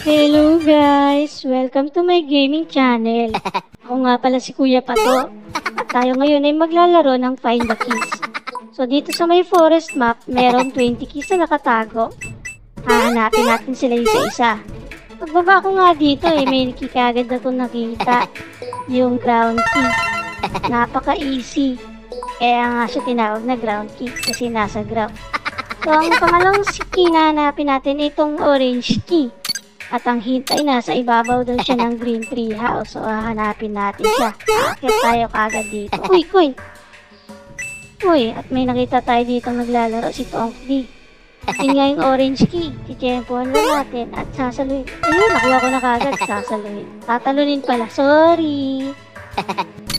Hello guys! Welcome to my gaming channel. Ako nga pala si Kuya Pato. At tayo ngayon ay maglalaro ng Find the Keys. So dito sa may forest map, meron 20 keys na nakatago. Hahanapin natin sila isa-isa. Pagbaba ko nga dito may kagad na itong nakita. Yung ground key. Napaka-easy. Kaya nga siya tinawag na ground key kasi nasa ground. So ang pangalawang key na hanapin natin itong orange key. At ang hint ay nasa ibabaw daw siya ng green tree house. So, hanapin natin siya. Aakyat tayo kagad dito. Uy, coin! Uy, at may nakita tayo dito naglalaro si Tonky. Yun nga yung orange key. Titempohan lang natin at sasaluhin. Ayun, nakuha ko na kagad. Sasaluhin. Tatalunin pala. Sorry!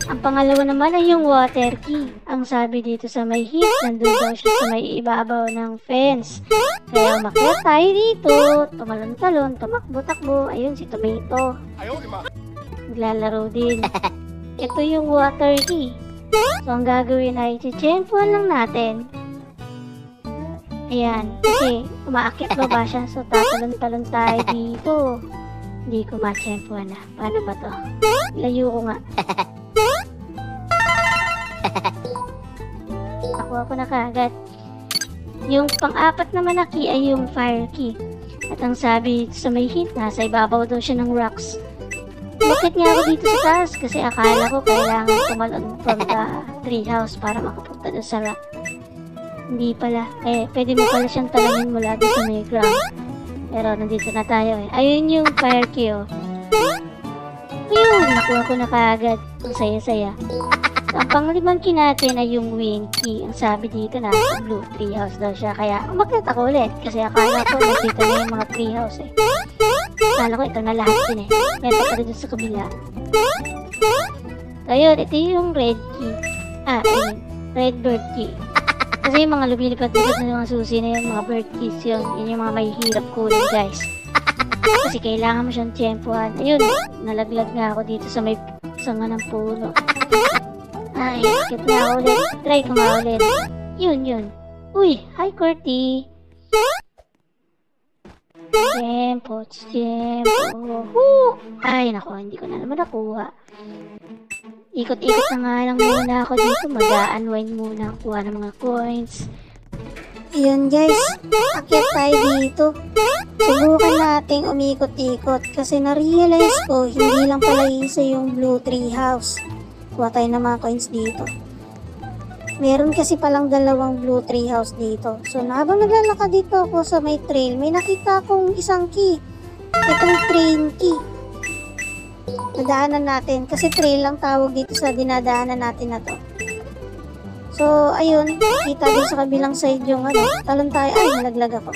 Ang pangalawa naman ay yung water key. Ang sabi dito sa may hint, nandun daw siya sa may ibabaw ng fence. Kaya umakyat tayo dito, tumalon-talon, tumakbo-takbo. Ayun si Tomato. Naglalaro din. Ito yung water key. So ang gagawin ay chichenpuan lang natin. Ayan, kasi umaakyat baba siya. So tatalon-talon tayo dito. Hindi ko machempuan na. Paano ba to? Layo ko nga. Nakuha ko na kagad. Yung pang-apat naman na key ay yung fire key. At ang sabi sa may hint, nasa ibabaw daw siya ng rocks. Bakit nga ako dito sa taas? Kasi akala ko kailangan tumalon from the treehouse para makapunta doon sa rock. Hindi pala. Pwede mo pala siyang talamin mula doon sa may ground. Pero nandito na tayo eh. Ayun yung fire key oh. Ayun, nakuha ko na kaagad. Ang saya-saya. So, ang panglimang key natin ay yung wing key. Ang sabi dito na sa blue treehouse daw siya. Kaya umakyat ako ulit. Kasi akala ko nakita na yung mga treehouse eh. Akala ko ito na lahat din eh. Meron pa rin sa kabila. Ayun, ito yung red key. Ayun. Red bird key. Kasi yung mga lumilipad-lipad na mga susi na yung mga bird keys yun. Yun yung mga may hirap kunin guys. Kasi kailangan mo siyang tiyempuhan. Ayun, nalaglag nga ako dito sa may sanga ng puno. Ay, skip na ako ulit. Try ko nga ulit. Yun. Uy, hi Corty. Tiyempo. Ay, naku, hindi ko na naman nakuha. Ikot-ikot na nga lang muna ako dito. Mag-a-unwind muna. Kuha ng mga coins. Ayun guys, akyat tayo dito. Subukan nating umikot-ikot kasi na-realize ko hindi lang pala isa yung blue tree house. Kuha tayo ng mga coins dito. Meron kasi palang dalawang blue tree house dito. So habang naglalakad dito ako sa may trail, may nakita akong isang key. Itong train key. Nadaanan natin kasi trail lang tawag dito sa dinadaanan natin na to. So, ayun, kita din sa kabilang side yung talon tayo. Ay, nalaglag ako.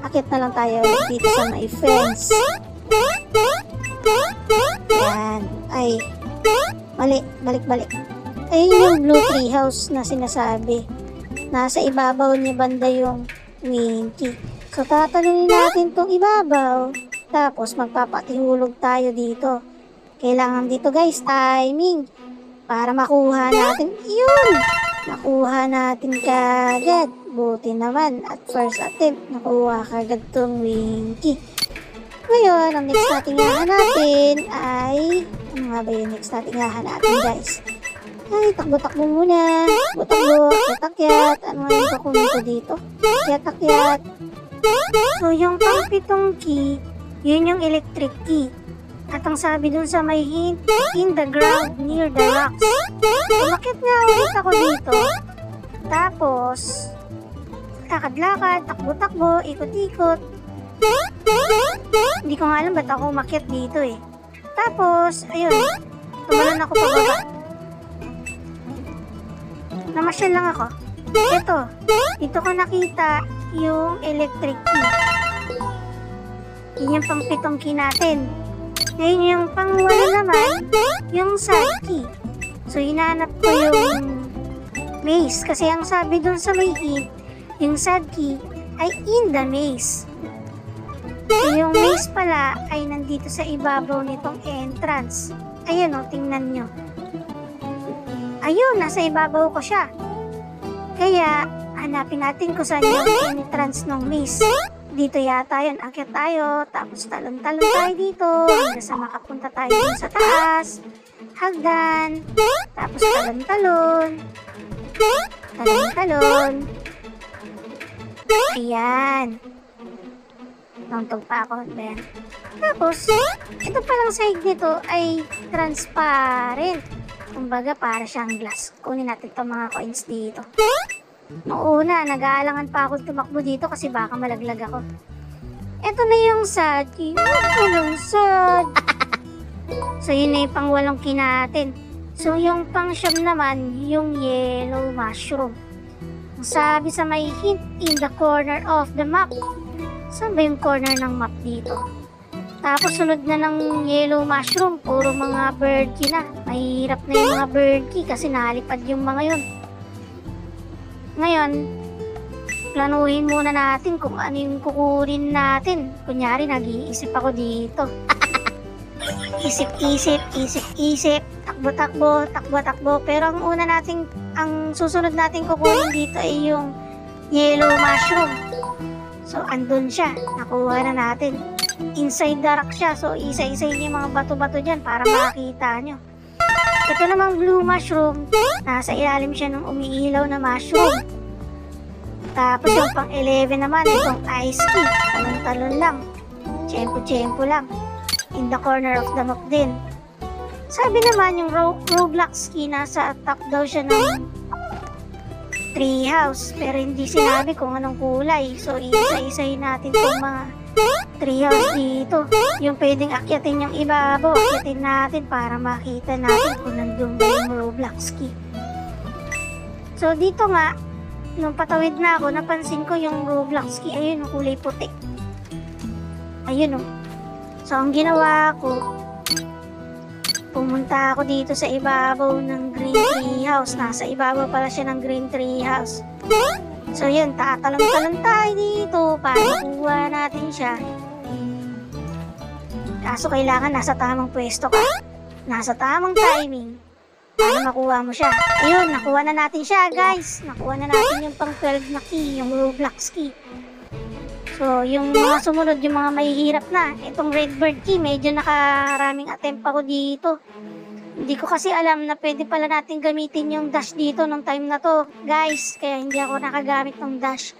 Akit na lang tayo dito sa may fence. Yan. Ay, mali. Balik. Ayun yung blue tree house na sinasabi. Nasa ibabaw niya banda yung wing key. So, tatalunin natin tong ibabaw. Tapos, magpapatihulog tayo dito. Kailangan dito guys, timing. Para makuha natin. Yun! Nakuha natin kagad. Buti naman. At first attempt, nakuha kagad tong wing key. Ngayon, ang next natin hahanapin ay... Ano nga ba yung next natin hahanapin guys? Ay, takbo-takbo muna. Takbo-takbo. Akyat-akyat. Ano nga yung kukunin ko dito? Akyat-akyat. So, yung pang-pitong key, yun yung electric key. At ang sabi dun sa may hint, in the ground near the rocks. Umakit nga ulit ako dito. Tapos, lakad-lakad, takbo-takbo, ikot-ikot. Hindi ko nga alam ba't ako umakyat dito eh. Tapos, ayun, tumalon ako pababa. Namasyal lang ako. Ito, dito ko nakita yung electric key. Yun yung pang-pitong key natin. Ngayon yung pang-walo naman, yung sad key. So, hinanap ko yung maze. Kasi ang sabi dun sa may hint, yung sad key ay in the maze. So, yung maze pala ay nandito sa ibabaw nitong entrance. Ayun o, tingnan nyo. Ayun, nasa ibabaw ko siya. Kaya, hanapin natin kung saan yung entrance ng maze. Dito yata yun, akyat tayo, tapos talon-talon tayo dito, hanggang sa makapunta tayo dun sa taas, hagdan, tapos talon-talon, talon-talon, ayan, nauntog pa ako, ayan. Tapos, ito palang side nito ay transparent, kumbaga para siyang glass. Kunin natin itong mga coins dito. Noong una, nag-aalangan pa ako tumakbo dito kasi baka malaglag ako. Ito na yung sad. Yung sad. So, yun na yung pang-walong natin. So, yung pang-siyam naman, yung yellow mushroom. Sabi sa may hint in the corner of the map. Saan ba yung corner ng map dito? Tapos, sunod na ng yellow mushroom. Puro mga bird key na. Mahirap na yung mga bird key kasi nalipad yung mga yun. Ngayon, planuhin muna natin kung ano yung kukunin natin. Kunyari, nag-iisip ako dito. Isip-isip, takbo-takbo. Pero ang susunod natin kukunin dito ay yung yellow mushroom. So, andun siya. Nakuha na natin. Inside the rock siya. So, isa-isayin yung mga bato-bato dyan para makakita nyo. Ito namang blue mushroom, nasa ilalim siya ng umiilaw na mushroom. Tapos yung pang 11 naman, itong ice key. Talon-talon lang. Tiyempo-tiyempo lang. In the corner of the map din. Sabi naman yung Roblox key, nasa top daw siya ng treehouse. Pero hindi sinabi kung anong kulay. So isa-isahin natin itong mga treehouse dito. Yung pwedeng akyatin yung ibabaw, akyatin natin para makita natin kung nandun ba yung Roblox key. So dito nga, nung patawid na ako, napansin ko yung Roblox key. Ayun, yung kulay puti. Ayun o. So ang ginawa ko, pumunta ako dito sa ibabaw ng green treehouse. Nasa ibabaw pala siya ng green treehouse. So yun, tatalon-talon tayo dito para makuha natin siya. Kaso kailangan nasa tamang pwesto ka. Nasa tamang timing para makuha mo siya. Ayun, nakuha na natin siya, guys. Nakuha na natin yung pang 12 na key, yung Roblox key. So, yung mga sumunod, yung mga mahihirap na. Itong Redbird key, medyo nakaraming attempt ako dito. Hindi ko kasi alam na pwede pala natin gamitin yung dash dito nung time na to, guys. Kaya hindi ako nakagamit ng dash.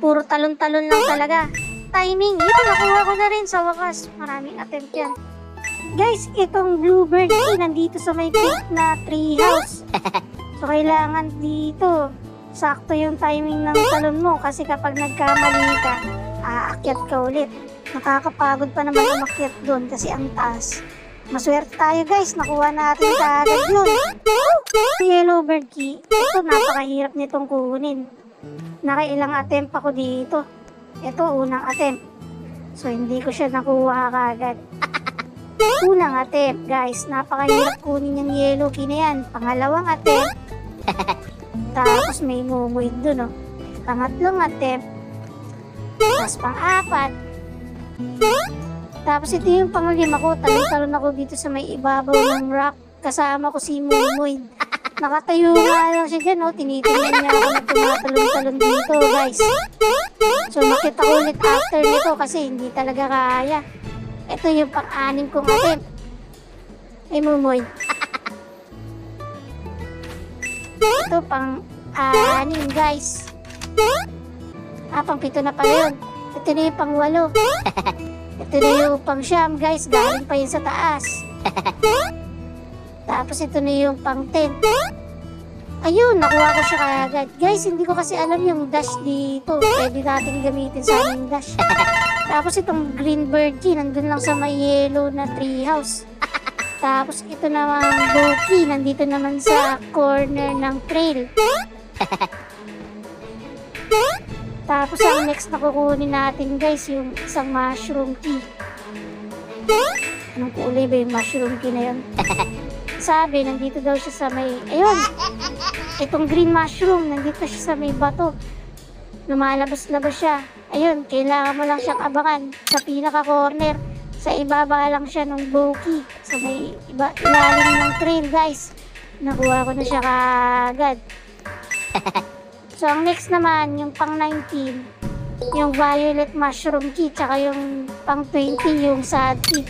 Puro talon-talon lang talaga. Timing, ito nakuha ko na rin sa wakas. Maraming attempt yan. Guys, itong Bluebird key nandito sa may pink na treehouse. So, kailangan dito sakto yung timing ng talon mo kasi kapag nagkamali ka, aakyat ka ulit. Nakakapagod pa naman umakyat doon kasi ang taas. Maswerte tayo, guys, nakuha natin kaagad yun. Yellow bird key, ito napakahirap nitong kunin. Nakailang attempt ako dito. Ito, unang attempt. So, hindi ko siya nakuha kaagad. Unang attempt, guys, napakahirap kunin yung yellow key na yan. Pangalawang attempt, tapos may mumuid dun, oh. Pangatlong attempt, tapos pang-apat, tapos ito yung pang-lima ko. Talon-talon ako dito sa may ibabaw ng rock. Kasama ko si Mumuid. Nakatayo nga lang siya dyan, oh. Tinitingnan niya ako na tumatalon-talon dito, guys. So, makita ko ulit after nito kasi hindi talaga kaya. Ito yung pang-anim kong attempt. Ay, Mumuid. Ito pang-anim, guys. Pang-pito na pala yun. Ito na yung pang-walo. Ito na yung pang-siyam, guys. Galing pa yun sa taas. Tapos ito na yung pang-10. Ayun, nakuha ko siya kaagad. Guys, hindi ko kasi alam yung dash dito. Pwede natin gamitin sa aming dash. Tapos itong green bird key, nandun lang sa may yellow na treehouse. Tapos ito naman blue key, nandito naman sa corner ng trail. Tapos ang next na kukunin natin, guys, yung isang mushroom key. Anong kulay ba yung mushroom key na yun? Sabi, nandito daw siya sa may, ayun, itong green mushroom, nandito siya sa may bato. Lumalabas-labas siya. Ayun, kailangan mo lang siyang abangan sa pinaka-corner. Sa ibaba lang siya ng bow key. Sa may ilalim ng trail, guys. Nakuha ko na siya kaagad. So, ang next naman, yung pang 19. yung violet mushroom key, tsaka yung pang 20 yung sad key.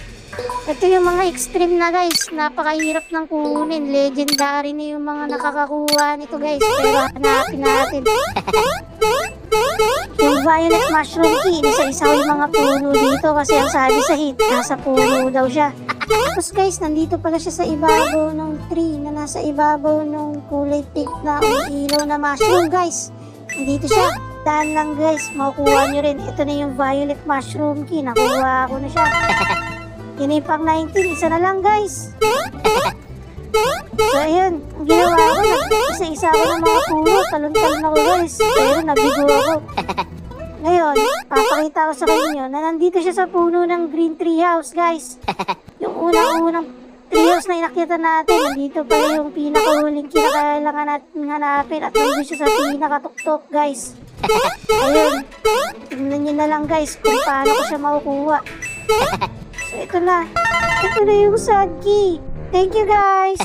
Ito yung mga extreme na guys, napakahirap ng kunin, legendary na yung mga nakakakuha nito guys, pero hanapin natin. Yung violet mushroom key, isa-isa ko yung mga puno dito kasi ang sabi sa hit, nasa puno daw siya. Tapos guys, nandito pala siya sa ibabaw ng tree na nasa ibabaw ng kulay pink na ilaw na mushroom guys. Nandito siya. Daan lang guys, makukuha nyo rin. Ito na yung violet mushroom key. Nakuha ko na siya. Yun yung pang 19. Isa na lang guys. So ayun, ang ginawa ko, isa-isa ako ng mga puno. Talon-talon ako guys. Pero nabigo ako. Ngayon, papakita ko sa inyo na nandito siya sa puno ng green tree house guys. Yung unang-unang treehouse na inakyatan natin, nandito pala yung pinakahuling kinakailangan natin hanapin at nandito siya sa pinakatuktok guys. Ayun, tingnan nyo na lang guys kung paano ko siya makukuha. So ito na yung sad key. Thank you guys!